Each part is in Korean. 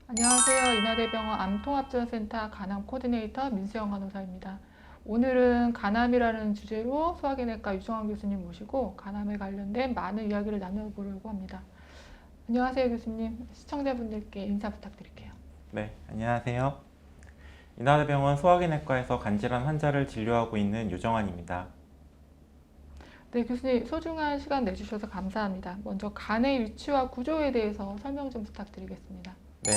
안녕하세요. 인하대병원 암통합지원센터 간암 코디네이터 민수영 간호사입니다. 오늘은 간암이라는 주제로 소화기내과 유정환 교수님 모시고 간암에 관련된 많은 이야기를 나눠보려고 합니다. 안녕하세요, 교수님. 시청자분들께 인사 부탁드릴게요. 네, 안녕하세요. 인하대병원 소화기내과에서 간질환 환자를 진료하고 있는 유정환입니다. 네, 교수님 소중한 시간 내주셔서 감사합니다. 먼저 간의 위치와 구조에 대해서 설명 좀 부탁드리겠습니다. 네,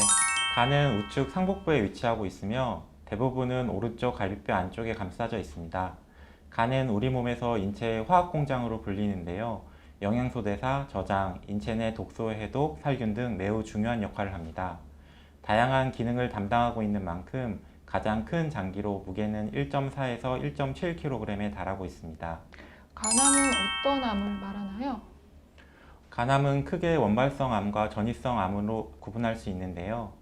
간은 우측 상복부에 위치하고 있으며 대부분은 오른쪽 갈비뼈 안쪽에 감싸져 있습니다. 간은 우리 몸에서 인체의 화학공장으로 불리는데요. 영양소 대사, 저장, 인체 내 독소 해독, 살균 등 매우 중요한 역할을 합니다. 다양한 기능을 담당하고 있는 만큼 가장 큰 장기로 무게는 1.4에서 1.7kg에 달하고 있습니다. 간암은 어떤 암을 말하나요? 간암은 크게 원발성 암과 전이성 암으로 구분할 수 있는데요.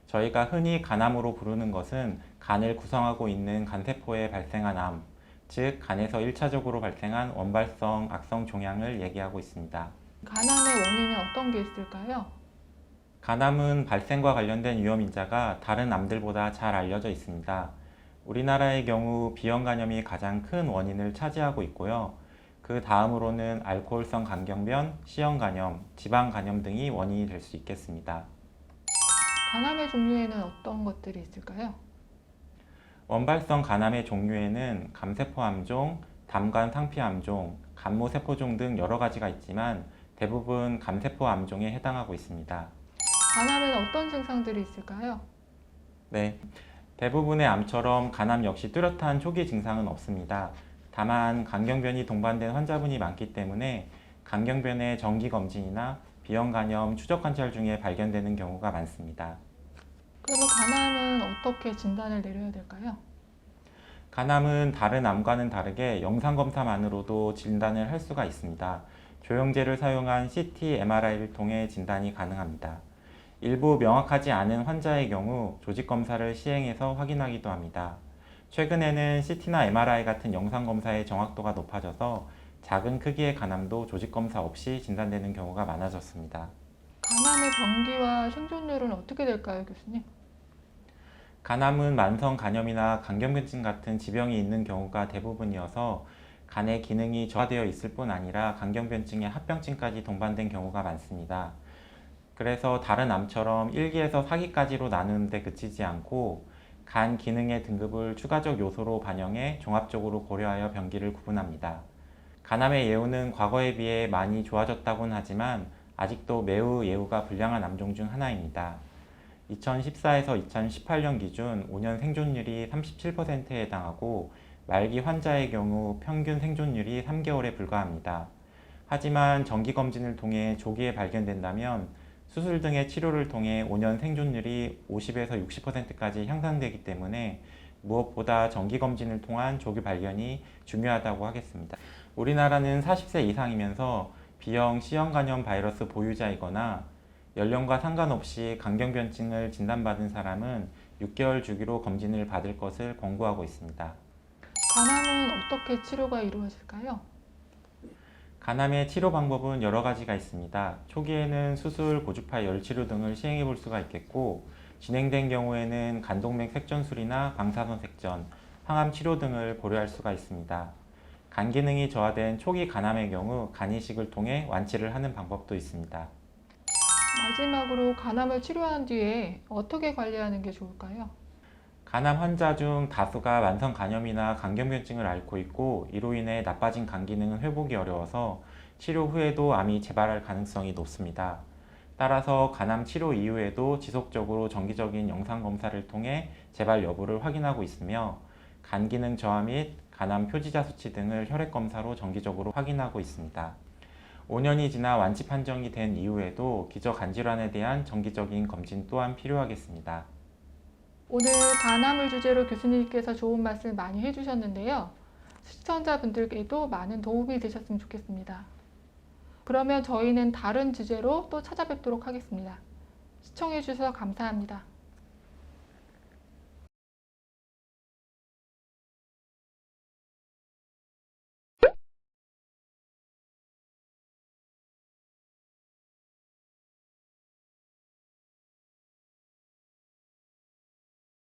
저희가 흔히 간암으로 부르는 것은 간을 구성하고 있는 간세포에 발생한 암, 즉 간에서 1차적으로 발생한 원발성 악성 종양을 얘기하고 있습니다. 간암의 원인은 어떤 게 있을까요? 간암은 발생과 관련된 위험인자가 다른 암들보다 잘 알려져 있습니다. 우리나라의 경우 B형 간염이 가장 큰 원인을 차지하고 있고요. 그 다음으로는 알코올성 간경변, C형 간염, 지방 간염 등이 원인이 될 수 있겠습니다. 간암의 종류에는 어떤 것들이 있을까요? 원발성 간암의 종류에는 감세포 암종, 담간 상피 암종, 간모세포종 등 여러 가지가 있지만 대부분 감세포 암종에 해당하고 있습니다. 간암에는 어떤 증상들이 있을까요? 네, 대부분의 암처럼 간암 역시 뚜렷한 초기 증상은 없습니다. 다만 간경변이 동반된 환자분이 많기 때문에 간경변의 정기검진이나 B형 간염 추적 관찰 중에 발견되는 경우가 많습니다. 그러면 간암은 어떻게 진단을 내려야 될까요? 간암은 다른 암과는 다르게 영상검사만으로도 진단을 할 수가 있습니다. 조영제를 사용한 CT, MRI를 통해 진단이 가능합니다. 일부 명확하지 않은 환자의 경우 조직검사를 시행해서 확인하기도 합니다. 최근에는 CT나 MRI 같은 영상검사의 정확도가 높아져서 작은 크기의 간암도 조직검사 없이 진단되는 경우가 많아졌습니다. 간암의 병기와 생존율은 어떻게 될까요, 교수님? 간암은 만성 간염이나 간경변증 같은 지병이 있는 경우가 대부분이어서 간의 기능이 저하되어 있을 뿐 아니라 간경변증의 합병증까지 동반된 경우가 많습니다. 그래서 다른 암처럼 1기에서 4기까지로 나누는 데 그치지 않고 간 기능의 등급을 추가적 요소로 반영해 종합적으로 고려하여 병기를 구분합니다. 간암의 예후는 과거에 비해 많이 좋아졌다고는 하지만 아직도 매우 예후가 불량한 암종 중 하나입니다. 2014에서 2018년 기준 5년 생존율이 37%에 해당하고 말기 환자의 경우 평균 생존율이 3개월에 불과합니다. 하지만 정기검진을 통해 조기에 발견된다면 수술 등의 치료를 통해 5년 생존율이 50에서 60%까지 향상되기 때문에 무엇보다 정기검진을 통한 조기 발견이 중요하다고 하겠습니다. 우리나라는 40세 이상이면서 B형, C형 간염 바이러스 보유자이거나 연령과 상관없이 간경변증을 진단받은 사람은 6개월 주기로 검진을 받을 것을 권고하고 있습니다. 간암은 어떻게 치료가 이루어질까요? 간암의 치료 방법은 여러 가지가 있습니다. 초기에는 수술, 고주파 열치료 등을 시행해 볼 수가 있겠고 진행된 경우에는 간동맥 색전술이나 방사선 색전, 항암 치료 등을 고려할 수가 있습니다. 간 기능이 저하된 초기 간암의 경우 간 이식을 통해 완치를 하는 방법도 있습니다. 마지막으로 간암을 치료한 뒤에 어떻게 관리하는 게 좋을까요? 간암 환자 중 다수가 만성 간염이나 간경변증을 앓고 있고 이로 인해 나빠진 간 기능은 회복이 어려워서 치료 후에도 암이 재발할 가능성이 높습니다. 따라서 간암 치료 이후에도 지속적으로 정기적인 영상검사를 통해 재발 여부를 확인하고 있으며 간 기능 저하 및 간암 표지자 수치 등을 혈액검사로 정기적으로 확인하고 있습니다. 5년이 지나 완치 판정이 된 이후에도 기저간질환에 대한 정기적인 검진 또한 필요하겠습니다. 오늘 간암을 주제로 교수님께서 좋은 말씀 많이 해주셨는데요. 시청자분들께도 많은 도움이 되셨으면 좋겠습니다. 그러면 저희는 다른 주제로 또 찾아뵙도록 하겠습니다. 시청해주셔서 감사합니다.